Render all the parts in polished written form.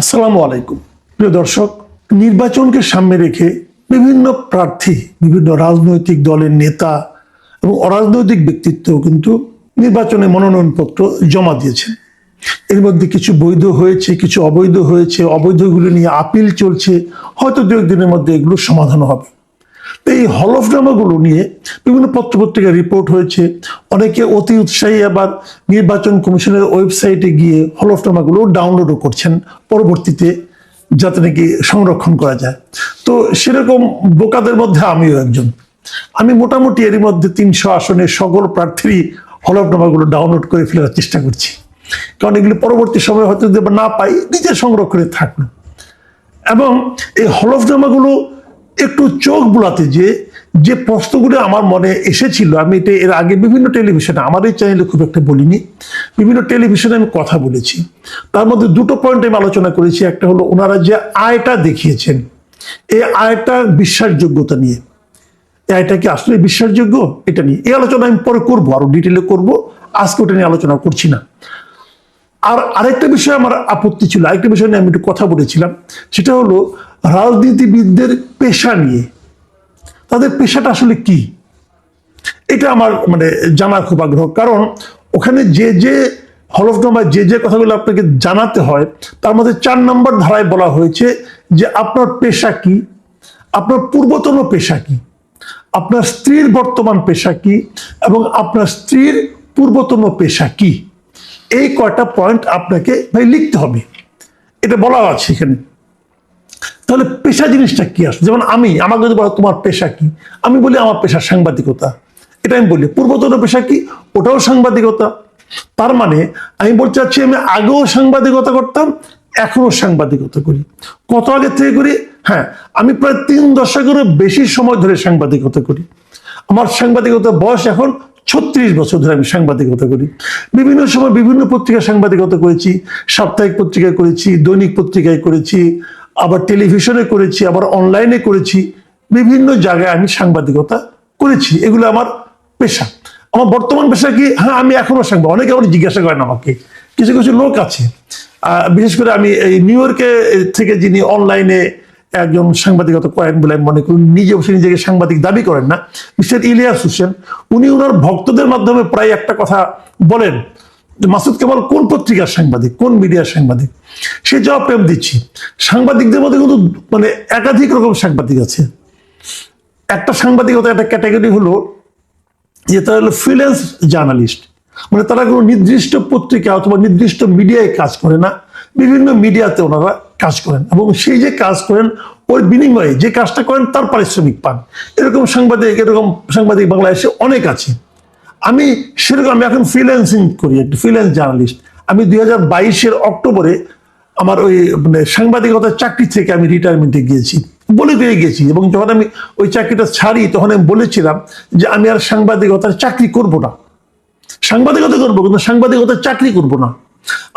আসসালামু আলাইকুম প্রিয় দর্শক, নির্বাচনকে সামনে রেখে বিভিন্ন প্রার্থী, বিভিন্ন রাজনৈতিক দলের নেতা এবং অরাজনৈতিক ব্যক্তিত্ব কিন্তু নির্বাচনে মনোনয়নপত্র জমা দিয়েছেন। এর মধ্যে কিছু বৈধ হয়েছে, কিছু অবৈধ হয়েছে, অবৈধগুলো নিয়ে আপিল চলছে, হয়তো দু একদিনের মধ্যে এগুলো সমাধান হবে। তো এই হলফনামাগুলো নিয়ে বিভিন্ন পত্রপত্রিকায় রিপোর্ট হয়েছে। অনেকে অতি উৎসাহী আবার নির্বাচন কমিশনের ওয়েবসাইটে গিয়ে হলফনামাগুলো ডাউনলোডও করছেন পরবর্তীতে, যাতে নাকি সংরক্ষণ করা যায়। তো সেরকম বোকাদের মধ্যে আমিও একজন। আমি মোটামুটি এর মধ্যে 300 আসনের সকল প্রার্থীরই হলফনামাগুলো ডাউনলোড করে ফেলার চেষ্টা করছি, কারণ এগুলো পরবর্তী সময় হয়তো যদি না পাই, নিজের সংরক্ষণে থাকলো। এবং এই হলফনামাগুলো একটু চোখ বুলাতে যে প্রশ্নগুলো আমার মনে এসেছিল, আমি এটা এর আগে বিভিন্ন টেলিভিশনে, আমার এই চ্যানেলে খুব একটা বলিনি, বিভিন্ন টেলিভিশনে আমি কথা বলেছি। তার মধ্যে দুটো পয়েন্ট আমি আলোচনা করেছি। একটা হলো ওনারা যে আয়টা দেখিয়েছেন, এই আয়টার বিশ্বাসযোগ্যতা নিয়ে, এই আয়টা কি আসলে বিশ্বাসযোগ্য, এটা নিয়ে এই আলোচনা আমি পরে করবো, আরো ডিটেলে করবো, আজকে ওটা নিয়ে আলোচনা করছি না। আর আরেকটা বিষয় আমার আপত্তি ছিল, আরেকটা বিষয় নিয়ে আমি একটু কথা বলেছিলাম, সেটা হলো রাজনীতিবিদদের পেশা নিয়ে। তাদের পেশাটা আসলে কি, এটা আমার জানার খুব আগ্রহ। কারণ ওখানে যে হলফনামায় যে কথাগুলো আপনাকে জানাতে হয়, তার মধ্যে 4 নম্বর ধারায় বলা হয়েছে যে আপনার পেশা কি, আপনার পূর্বতন পেশা কি, আপনার স্ত্রীর বর্তমান পেশা কি, এবং আপনার স্ত্রীর পূর্বতন পেশা কি। এই কয়টা পয়েন্ট আপনাকে লিখতে হবে, এটা বলা আছে এখানে। তাহলে পেশা জিনিসটা কি আসলে? যেমন আমাকে যদি বলো তোমার পেশা কি, আমি বলি আমার পেশা সাংবাদিকতা, এটা আমি বলি। পূর্বতন পেশা কি, ওটাও সাংবাদিকতা। তার মানে আমি বলতে চাচ্ছি, আমি আগেও সাংবাদিকতা করতাম, এখনো সাংবাদিকতা করি। কত আগে থেকে করি? হ্যাঁ, আমি প্রায় 3 দশকেরও বেশি সময় ধরে সাংবাদিকতা করি। আমার সাংবাদিকতার বয়স এখন 36 বছর ধরে আমি সাংবাদিকতা করি। বিভিন্ন সময় বিভিন্ন পত্রিকায় সাংবাদিকতা করেছি, সাপ্তাহিক পত্রিকায় করেছি, দৈনিক পত্রিকায় করেছি, আবার টেলিভিশনে করেছি, আবার অনলাইনে করেছি। বিভিন্ন জায়গায় আমি সাংবাদিকতা করেছি, এগুলো আমার পেশা। আমার বর্তমান পেশা কি? হ্যাঁ, আমি এখনো সাংবাদিক। অনেকে আমার জিজ্ঞাসা করেন আমাকে, কিছু কিছু লোক আছে, বিশেষ করে আমি এই নিউ ইয়র্কে থেকে যিনি অনলাইনে একজন সাংবাদিকতা করেন বলে আমি মনে করি, নিজে অবশ্যই নিজেকে সাংবাদিক দাবি করেন না, মিস্টার ইলিয়াস হোসেন, উনি ওনার ভক্তদের মাধ্যমে প্রায় একটা কথা বলেন, মাসুদ কামাল কোন পত্রিকার সাংবাদিক, কোন মিডিয়ার সাংবাদিক। সে জবাব আমি দিচ্ছি। সাংবাদিকদের মধ্যে কিন্তু একাধিক রকম সাংবাদিক আছে। একটা সাংবাদিকতা একটা ক্যাটাগরি হলো যে তারা হলো ফ্রিল্যান্স জার্নালিস্ট, তারা কোনো নির্দিষ্ট পত্রিকা অথবা নির্দিষ্ট মিডিয়ায় কাজ করে না, বিভিন্ন মিডিয়াতে ওনারা কাজ করেন, এবং সেই যে কাজ করেন ওর বিনিময়ে যে কাজটা করেন তার পারিশ্রমিক পান। এরকম সাংবাদিক বাংলাদেশে অনেক আছে। আমি এখন ফ্রিল্যান্সিং করি, একটা ফ্রিল্যান্স জার্নালিস্ট। আমি 2022-এর অক্টোবরে আমার ওই সাংবাদিকতার চাকরি থেকে আমি রিটায়ারমেন্টে গিয়েছি, বলে দিয়ে গেছি। এবং যখন আমি ওই চাকরিটা ছাড়ি, তখন আমি বলেছিলাম যে আমি আর সাংবাদিকতার চাকরি করব না, সাংবাদিকতা করবো কিন্তু সাংবাদিকতার চাকরি করব না।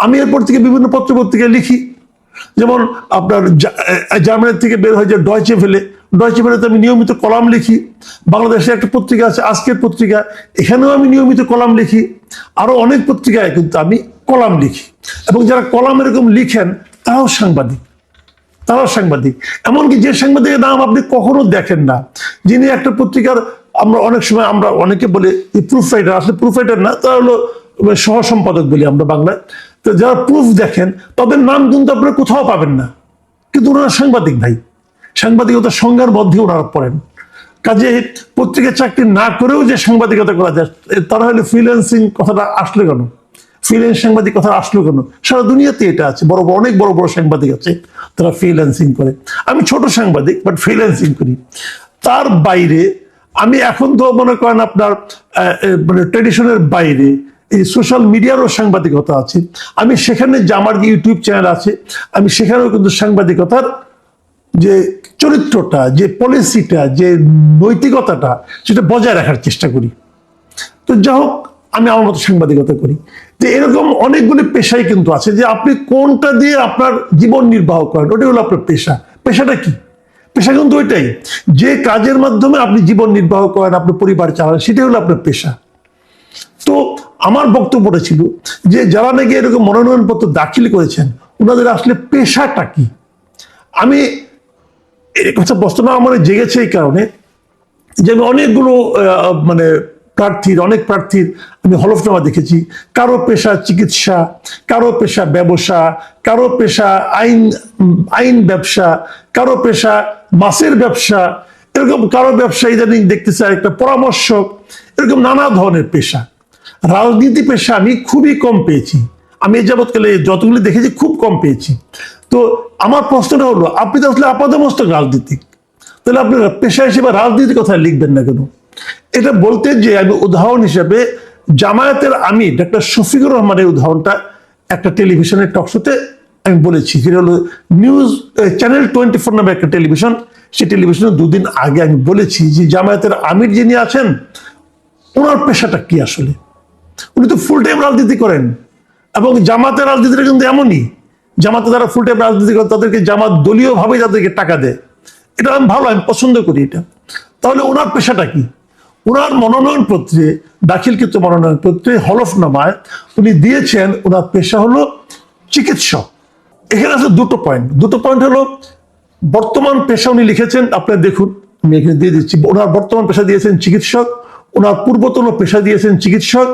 আমি এরপর থেকে বিভিন্ন পত্রপত্রিকায় লিখি, যেমন আপনার জার্মানির থেকে বের হয়ে যায় ডয়চে ভেলেতে আমি নিয়মিত কলাম লিখি। বাংলাদেশে একটা পত্রিকা আছে আজকের পত্রিকা, এখানেও আমি নিয়মিত কলাম লিখি। আরো অনেক পত্রিকায় কিন্তু আমি কলাম লিখি, এবং যারা কলাম এরকম লিখেন তারাও সাংবাদিক। এমনকি যে সাংবাদিকের নাম আপনি কখনো দেখেন না, যিনি একটা পত্রিকার, আমরা অনেকে বলে প্রুফ রাইটার, আসলে প্রুফ রাইটার না, তারা হলো সহ সম্পাদক বলি আমরা বাংলায়। তো যারা প্রুফ দেখেন তাদের নাম কিন্তু আপনারা কোথাও পাবেন না, কিন্তু ওনারা সাংবাদিক ভাই, সাংবাদিকতার সংজ্ঞার মধ্যে ওনারা পড়েন। কাজে পত্রিকা চাকরি না করেও যে সাংবাদিকতা করা যায়, তারা হলে ফ্রিল্যান্সিং কথাটা আসলে কেন, ফ্রিল্যান্স সাংবাদিক কথা আসলো কেন? সারা দুনিয়াতে এটা আছে, অনেক বড় বড় সাংবাদিক আছে তারা ফ্রিল্যান্সিং করে। আমি ছোট সাংবাদিক, বাট ফ্রিল্যান্সিং করি। তার বাইরে আমি এখন তো মনে করেন আপনার ট্রেডিশনের বাইরে এই সোশ্যাল মিডিয়ারও সাংবাদিকতা আছে। আমি সেখানে যে আমার যে ইউটিউব চ্যানেল আছে, আমি সেখানেও কিন্তু সাংবাদিকতার যে চরিত্রটা, যে পলিসিটা, যে নৈতিকতাটা, সেটা বজায় রাখার চেষ্টা করি। তো যা হোক, আমি আমার মতো সাংবাদিকতা করি। তো এরকম অনেকগুলি পেশাই কিন্তু আছে, যে আপনি কোনটা দিয়ে আপনার জীবন নির্বাহ করেন, ওটাই হলো আপনার পেশা। পেশাটা কি? পেশা কিন্তু ওইটাই, যে কাজের মাধ্যমে আপনি জীবন নির্বাহ করেন, আপনার পরিবার চালান, সেটাই হলো আপনার পেশা। তো আমার বক্তব্যটা ছিল যে যারা নাকি এরকম মনোনয়নপত্র দাখিল করেছেন, ওনাদের আসলে পেশাটা কি। আমি এই কথা প্রশ্ন আমার জেগেছে এই কারণে যে আমি অনেকগুলো মানে অনেক প্রার্থীর আমি হলফনামা দেখেছি। কারো পেশা চিকিৎসা, কারো পেশা ব্যবসা, কারো পেশা আইন ব্যবসা, কারো পেশা মাছের ব্যবসা, এরকম কারো ব্যবসা ইদানিং দেখতেছে একটা পরামর্শক, এরকম নানা ধরনের পেশা। রাজনীতি পেশা আমি খুবই কম পেয়েছি, আমি এ যাবৎকালে যতগুলি দেখেছি খুব কম পেয়েছি। তো আমার প্রশ্নটা হলো, আপনি তো আসলে আপাতমস্তক রাজনীতিক, তাহলে আপনি পেশা হিসেবে রাজনীতির কথা লিখবেন না কেন? এটা বলতে যে আমি উদাহরণ হিসেবে জামায়াতের আমির ডাক্তার শফিকুর রহমানের উদাহরণটা একটা টেলিভিশনের টকশোতে আমি বলেছি, যেটা হলো নিউজ চ্যানেল 24 নামে একটা টেলিভিশন, সেই টেলিভিশনে দুদিন আগে আমি বলেছি যে জামায়াতের আমির যিনি আছেন ওনার পেশাটা কি আসলে। উনি তো ফুল টাইম রাজনীতি করেন, এবং জামাতের রাজনীতিটা কিন্তু এমনই, জামাতে যারা ফুল টাইম রাজনীতি করেন তাদেরকে জামাত দলীয় ভাবে তাদেরকে টাকা দেয়। এটা আমি ভালো, আমি পছন্দ করি এটা। তাহলে ওনার পেশাটা কি? ওনার মনোনয়নপত্রে, দাখিলকৃত মনোনয়নপত্রে হলফনামায় উনি দিয়েছেন ওনার পেশা হলো চিকিৎসক। এখানে আছে দুটো পয়েন্ট হলো, বর্তমান পেশা উনি লিখেছেন, আপনারা দেখুন আমি এখানে দিয়ে দিচ্ছি। ওনার বর্তমান পেশা দিয়েছেন চিকিৎসক, ওনার পূর্বতন পেশা দিয়েছেন চিকিৎসক,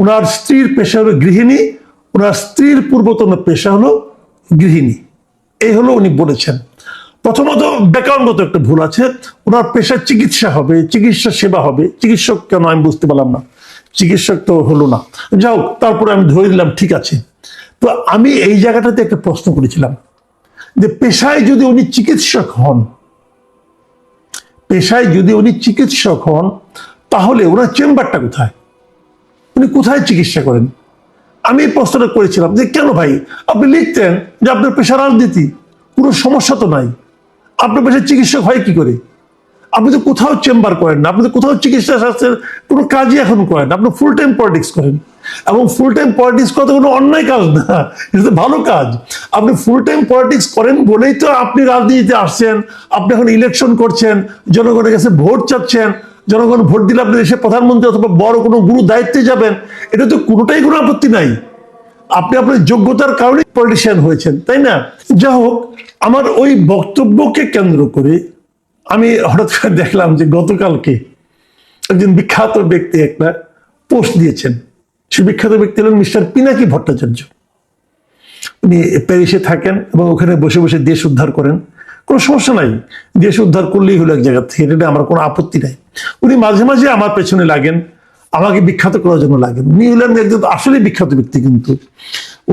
ওনার স্ত্রীর পেশা হলো গৃহিণী, ওনার স্ত্রীর পূর্বতন পেশা হলো গৃহিণী। এই হলো উনি বলেছেন। প্রথমত ব্যাকরণগত একটা ভুল আছে, ওনার পেশা চিকিৎসা হবে, চিকিৎসা সেবা হবে, চিকিৎসক কেন আমি বুঝতে পারলাম না, চিকিৎসক তো হলো না। যাও, তারপরে আমি ধরে দিলাম ঠিক আছে। তো আমি এই জায়গাটাতে একটা প্রশ্ন করেছিলাম যে পেশায় যদি উনি চিকিৎসক হন, তাহলে ওনার চেম্বারটা কোথায়, উনি কোথায় চিকিৎসা করেন? আমি এই প্রশ্নটা করেছিলাম যে কেন ভাই আপনি লিখতেন যে আপনার পেশা রাজনীতি, কোনো সমস্যা তো নাই, আপনার পেশায় চিকিৎসক হয় কি করে? আপনি তো কোথাও চেম্বার করেন না, আপনি তো কোথাও চিকিৎসা শাস্ত্রের কোনো কাজই এখন করেন, আপনি ফুল টাইম পলিটিক্স করেন। এবং ফুল টাইম পলিটিক্স করা তো কোনো অন্যায় কাজ না, এটা তো ভালো কাজ। আপনি ফুল টাইম পলিটিক্স করেন বলেই তো আপনি রাজনীতিতে আসছেন, আপনি এখন ইলেকশন করছেন, জনগণের কাছে ভোট চাচ্ছেন, জনগণ ভোট দিলে আপনি দেশের প্রধানমন্ত্রী অথবা বড় কোনো গুরু দায়িত্বে যাবেন, এটা তো কোনোটাই কোনো আপত্তি নাই। আপনি আপনার যোগ্যতার কারণে পলিটিশিয়ান হয়েছেন, তাই না? যা হোক, আমার ওই বক্তব্যকে কেন্দ্র করে আমি হঠাৎ করে দেখলাম যে গতকালকে একজন বিখ্যাত ব্যক্তি একটা পোস্ট দিয়েছেন। সে বিখ্যাত ব্যক্তি হলেন মিস্টার পিনাকি ভট্টাচার্য। উনি প্যারিসে থাকেন এবং ওখানে বসে বসে দেশ উদ্ধার করেন। কোনো সমস্যা নাই, দেশ উদ্ধার করলেই হলো এক জায়গা থেকে, এটা আমার কোনো আপত্তি নাই। উনি মাঝে মাঝে আমার পেছনে লাগেন, আমাকে বিখ্যাত করার জন্য লাগেন। উনি হলেন একজন আসলে বিখ্যাত ব্যক্তি, কিন্তু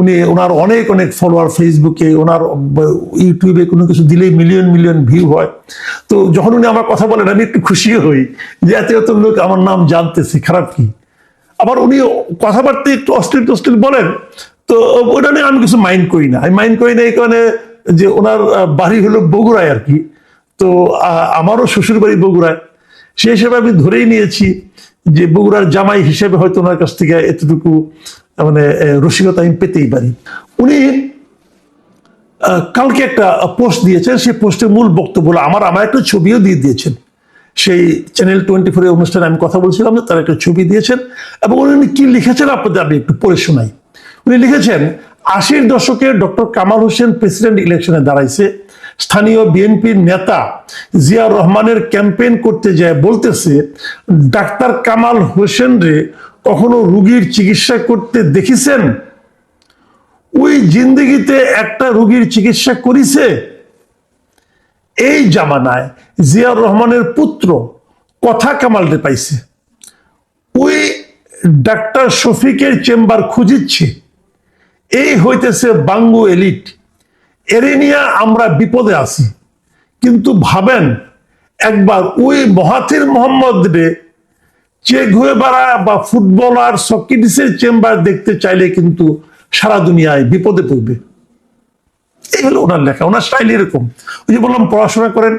উনি ওনার অনেক অনেক ফলোয়ার, ফেসবুকে, ওনার ইউটিউবে কোনো কিছু দিলেই মিলিয়ন মিলিয়ন ভিউ হয়। তো যখন উনি আমার কথা বলেন আমি একটু খুশি হই যে এত এত লোক আমার নাম জানতেছে, খারাপ কি? আবার উনি কথাবার্তা একটু অশ্লীল বলেন, তো ওটা নিয়ে আমি কিছু মাইন্ড করি না। আমি মাইন্ড করি না এই কারণে যে ওনার বাড়ি হলো বগুড়ায় আর কি। তো আমারও শ্বশুর বাড়ি বগুড়ায়, সেই হিসেবে আমি ধরেই নিয়েছি যে বগুড়ার জামাই হিসেবে হয়তো ওনার কাছ থেকে এতটুকু মানে রসিকতা আমি পেতেই পারি। উনি কালকে একটা পোস্ট দিয়েছেন, সেই পোস্টের মূল বক্তব্য আমার একটা ছবিও দিয়ে দিয়েছেন। সেই চ্যানেল 24 এর অনুষ্ঠানে আমি কথা বলছিলাম, তার একটা ছবি দিয়েছেন, এবং উনি কি লিখেছেন আপনাদের আমি একটু পড়ে শোনাই। উনি লিখেছেন, 80-র দশকে ডক্টর কামাল হোসেন প্রেসিডেন্ট ইলেকশনে দাঁড়াইছে, স্থানীয় বিএনপির নেতা জিয়াউর রহমানের ক্যাম্পেইন করতে যায় বলতেছে, ডাক্তার কামাল হোসেন রে কখনো রুগীর চিকিৎসা করতে দেখেছেন? ওই জিন্দগিতে একটা রুগীর চিকিৎসা করিছে? এই জামানায় জিয়াউর রহমানের পুত্র কথা কামালরে পাইছে, ওই ডাক্তার শফিকের চেম্বার খুঁজিচ্ছে। এই হইতেছে বাঙ্গু এলিট, এরে নিয়ে আমরা বিপদে আছি। কিন্তু ভাবেন একবার ওই মহাথির মোহাম্মদ রে চে গুয়েভারা বা ফুটবলার সক্রেটিসের চেম্বার দেখতে চাইলে কিন্তু সারা দুনিয়ায় বিপদে পড়বে। এই হলো ওনার লেখা, ওনার স্টাইল এরকম। ওই যে বললাম পড়াশোনা করেন,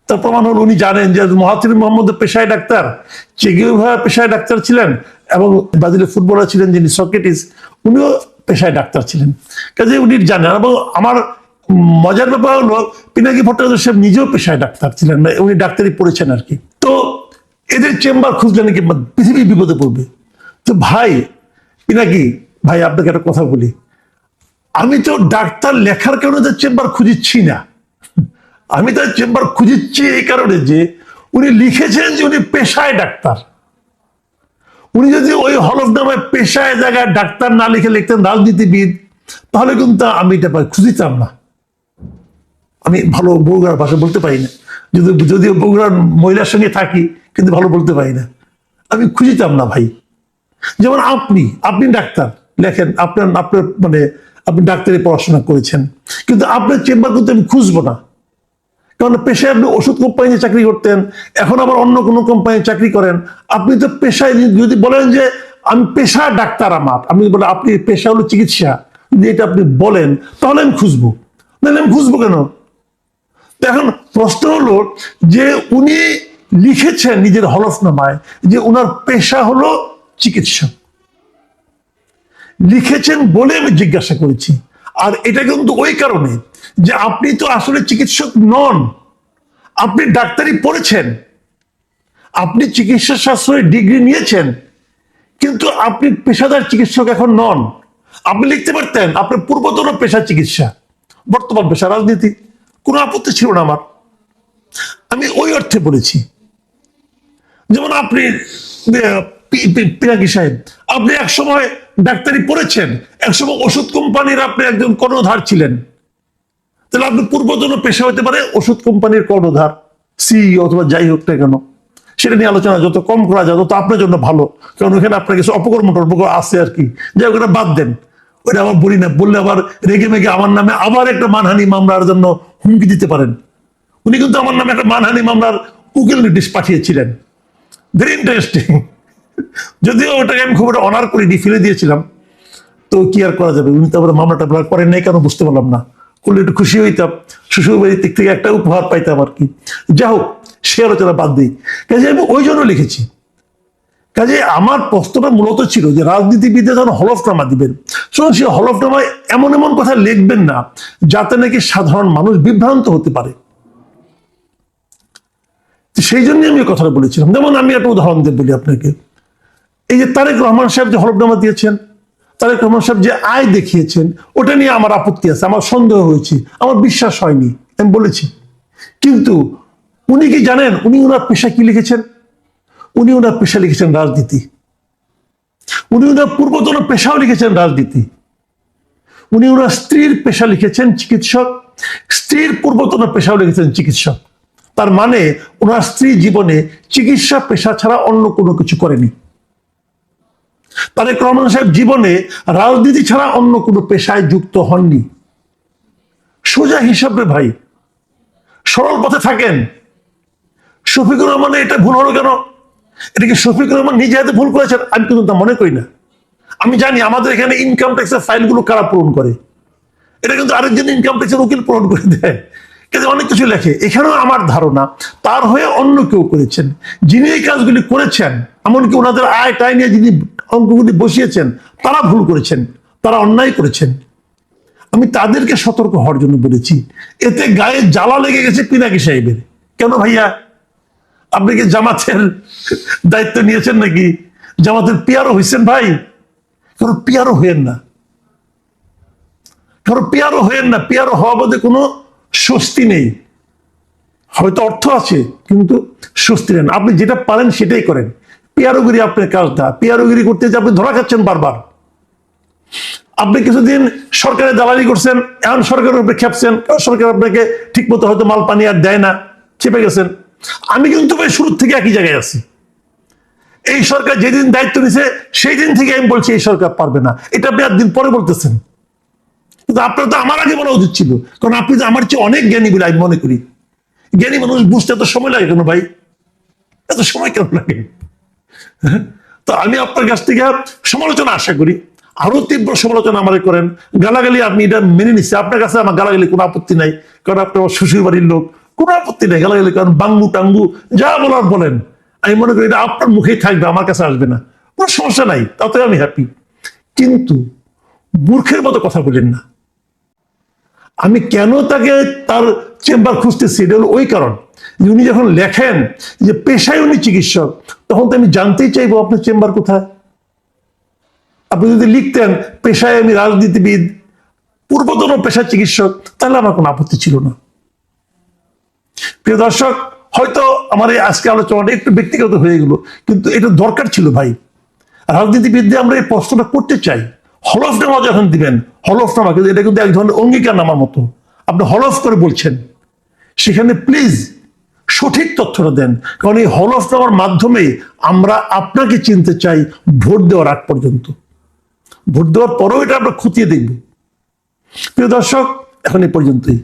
তার প্রমাণ হলো উনি জানেন যে মহাথির মোহাম্মদ পেশায় ডাক্তার, চে গুয়েভারা পেশায় ডাক্তার ছিলেন, এবং ব্রাজিলের ফুটবলার ছিলেন যিনি সক্রেটিস, উনিও পেশায় ডাক্তার ছিলেন। কাজে উনি জানেন। এবং আমার মজার ব্যাপার হলো পিনাকি ভট্টাচার্য সাহেব নিজেও পেশায় ডাক্তার ছিলেন, উনি ডাক্তারি পড়েছেন আর কি। তো এদের চেম্বার খুঁজলে নাকি পৃথিবী বিপদে পড়বে। তো ভাই পিনাকি ভাই, আপনাকে একটা কথা বলি, আমি তো ডাক্তার লেখার কারণে তার চেম্বার খুঁজিচ্ছি না, আমি তার চেম্বার খুঁজিচ্ছি এই কারণে যে উনি লিখেছেন যে উনি পেশায় ডাক্তার। উনি যদি ওই হলফনামায় পেশায় জায়গায় ডাক্তার না লিখে লিখতেন রাজনীতিবিদ, তাহলে কিন্তু আমি এটা খুঁজিতাম না। আমি ভালো বগুড়ার ভাষা বলতে পারি না, যদিও বগুড়ার মহিলার সঙ্গে থাকি, কিন্তু ভালো বলতে পারি না, আমি খুঁজিতাম না ভাই। যেমন আপনি ডাক্তার লেখেন, আপনার আপনার মানে আপনি ডাক্তারি পড়াশোনা করেছেন, কিন্তু আপনার চেম্বার কিন্তু আমি খুঁজবো না, কারণ পেশায় আপনি ওষুধ কোম্পানিতে চাকরি করতেন, এখন আবার অন্য কোনো কোম্পানিতে চাকরি করেন। আপনি তো পেশায় যদি বলেন যে আমি পেশা ডাক্তার, আমি বলে আপনি পেশা হলো চিকিৎসা, যদি এটা আপনি বলেন তাহলে আমি খুঁজবো, নাহলে আমি খুঁজবো কেন? এখন প্রশ্ন হলো যে উনি লিখেছেন নিজের হলফনামায় যে উনার পেশা হলো চিকিৎসা, লিখেছেন বলে আমি জিজ্ঞাসা করেছি। আর এটা কিন্তু ওই কারণে যে আপনি তো আসলে চিকিৎসক নন, আপনি ডাক্তারি পড়েছেন, আপনি চিকিৎসা শাস্ত্রে ডিগ্রি নিয়েছেন, কিন্তু আপনি পেশাদার চিকিৎসক এখন নন। আপনি লিখতে পারতেন আপনার পূর্বতন পেশা চিকিৎসা, বর্তমান পেশা রাজনীতি, কোনো আপত্তি ছিল না আমার। আমি ওই অর্থে বলেছি। যেমন আপনি পিনাকি সাহেব, আপনি একসময় ডাক্তারি পড়েছেন, একসময় ওষুধ কোম্পানির আপনি একজন কর্ণধার ছিলেন, তাহলে আপনি পূর্বতন পেশা হতে পারে ওষুধ কোম্পানির কর্ণধার, সিইও অথবা যাই হোক না কেন। সেটা নিয়ে আলোচনা যত কম করা যায় তত আপনার জন্য ভালো, কারণ ওখানে আপনার কিছু অপকর্ম টর্পক আছে আর কি। যাই হোক, ওটা বাদ দেন, ওটা আবার বলি না, বললে আবার রেগে মেগে আমার নামে আবার একটা মানহানি মামলার জন্য হুমকি দিতে পারেন। উনি কিন্তু আমার নামে একটা মানহানি মামলার উকিল নোটিশ পাঠিয়েছিলেন, ভেরি ইন্টারেস্টিং। যদিও ওটাকে আমি খুব একটা অনার করিনি, ফেলে দিয়েছিলাম, তো কি আর করা যাবে। উনি তো আবার মামলাটা করেন নাই কেন বুঝতে পারলাম না, করলে একটু খুশি হইতাম, শ্বশুরবাড়ির দিক থেকে একটা উপহার পাইতাম আর কি। যা হোক, সে আলোচনা বাদ দিই। কাজে আমি ওই জন্য লিখেছি। কাজে আমার প্রশ্নটা মূলত ছিল যে রাজনীতিবিদরা যখন হলফনামা দিবেন, সে হলফনামায় এমন এমন কথা লিখবেন না যাতে নাকি সাধারণ মানুষ বিভ্রান্ত হতে পারে। সেই জন্য আমি কথাটা বলেছিলাম। যেমন আমি একটা উদাহরণ দিয়ে বলি আপনাকে, এই যে তারেক রহমান সাহেব যে হলফনামা দিয়েছেন, তারেক রহমান সাহেব যে আয় দেখিয়েছেন, ওটা নিয়ে আমার আপত্তি আছে, আমার সন্দেহ হয়েছে, আমার বিশ্বাস হয়নি, আমি বলেছি। কিন্তু উনি কি জানেন উনি ওনার পেশা কি লিখেছেন? উনি ওনার পেশা লিখেছেন রাজনীতি। উনি ওনার পূর্বতন পেশাও লিখেছেন রাজনীতি। উনি ওনার স্ত্রীর পেশা লিখেছেন চিকিৎসক, স্ত্রীর পূর্বতন পেশাও লিখেছেন চিকিৎসক। তার মানে ওনার স্ত্রী জীবনে চিকিৎসা পেশা ছাড়া অন্য কোনো কিছু করেনি। তারেক রহমান সাহেব জীবনে রাজনীতি ছাড়া অন্য কোনো পেশায় যুক্ত হননি। সোজা হিসাবে ভাই, সরল পথে থাকেন। শফিকুর রহমানের এটা ভুল হলো কেন? এটা কি শফিকুর রহমান নিজে হাতে ভুল করেছেন? আমি কিন্তু তা মনে করি না। আমি জানি আমাদের এখানে ইনকাম ট্যাক্সের ফাইলগুলো কারা পূরণ করে, এটা কিন্তু আরেকজন ইনকাম ট্যাক্সের উকিল পূরণ করে দেয়, কিন্তু অনেক কিছু লেখে। এখানেও আমার ধারণা তার হয়ে অন্য কেউ করেছেন, যিনি এই কাজগুলি করেছেন, এমনকি ওনাদের আয় টাই নিয়ে যিনি অঙ্কগুলি বসিয়েছেন, তারা ভুল করেছেন, তারা অন্যায় করেছেন। আমি তাদেরকে সতর্ক হওয়ার জন্য বলেছি। এতে গায়ে জ্বালা লেগে গেছে পিনাকি সাহেবের। কেন ভাইয়া, আপনি কি জামাতের দায়িত্ব নিয়েছেন নাকি? জামাতের পিয়ারও হয়েছেন ভাই? কারণ পিয়ারও হইয়েন না, কারণ পিয়ারও হইয়েন না। পিয়ারও হওয়া বোধে কোনো স্বস্তি নেই, হয়তো অর্থ আছে কিন্তু স্বস্তি নেন। আপনি যেটা পারেন সেটাই করেন। পিয়ারোগিরি আপনার কাজ না। পিয়ারোগিরি করতে যে আপনি ধরা খাচ্ছেন বারবার। আপনি কিছুদিন সরকারের দালালি করছেন, এখন সরকারের উপরে খেপছেন, সরকার আপনাকে ঠিক মতো হয়তো মাল পানি আর দেয় না, চেপে গেছেন। আমি কিন্তু ভাই শুরু থেকে একই জায়গায় আছি। এই সরকার যেদিন দায়িত্ব নিছে সেই দিন থেকে আমি বলছি এই সরকার পারবে না। এটা আপনি একদিন পরে বলতেছেন, কিন্তু আপনার তো আমার আগে বলা উচিত ছিল, কারণ আপনি তো আমার চেয়ে অনেক জ্ঞানী বলে আমি মনে করি। জ্ঞানী মানুষ বুঝতে এত সময় লাগে কেন ভাই? এত সময় কেন লাগে? তো আমি আপনার কাছ থেকে সমালোচনা আশা করি, আরো তীব্র সমালোচনা আমাদের করেন। গালাগালি আপনি এটা মেনে নিচ্ছে, আপনার কাছে আমার গালাগালি কোনো আপত্তি নাই, কারণ আপনি আমার শ্বশুর বাড়ির লোক, কোনো আপত্তি নেই গালাগালি, কারণ বাঙ্গু টাঙ্গু যা বলার বলেন। আমি মনে করি এটা আপনার মুখেই থাকবে, আমার কাছে আসবে না, কোনো সমস্যা নাই, তাতে আমি হ্যাপি। কিন্তু মূর্খের মতো কথা বলেন না। আমি কেন তাকে তার চেম্বার খুঁজতেছি, এটা হলো ওই কারণ যে উনি যখন লেখেন যে পেশায় উনি চিকিৎসক, তখন তো আমি জানতেই চাইবো আপনার চেম্বার কোথায়। আপনি যদি লিখতেন পেশায় আমি রাজনীতিবিদ, পূর্বতন পেশা চিকিৎসক, তাহলে আমার কোনো আপত্তি ছিল না। প্রিয় দর্শক, হয়তো আমার এই আজকে আলোচনাটা একটু ব্যক্তিগত হয়ে গেল, কিন্তু এটা দরকার ছিল ভাই। রাজনীতিবিদদের আমরা এই প্রশ্নটা করতে চাই। হলফনামা যখন দিবেন, হলফনামা কিন্তু এটা কিন্তু এক ধরনের অঙ্গীকার নামার মতো, আপনি হলফ করে বলছেন, সেখানে প্লিজ সঠিক তথ্যটা দেন। কারণ এই হলফনামার মাধ্যমে আমরা আপনাকে চিনতে চাই ভোট দেওয়ার আগ পর্যন্ত। ভোট দেওয়ার পরেও এটা আমরা খতিয়ে দেখব। প্রিয় দর্শক, এখন এই পর্যন্তই।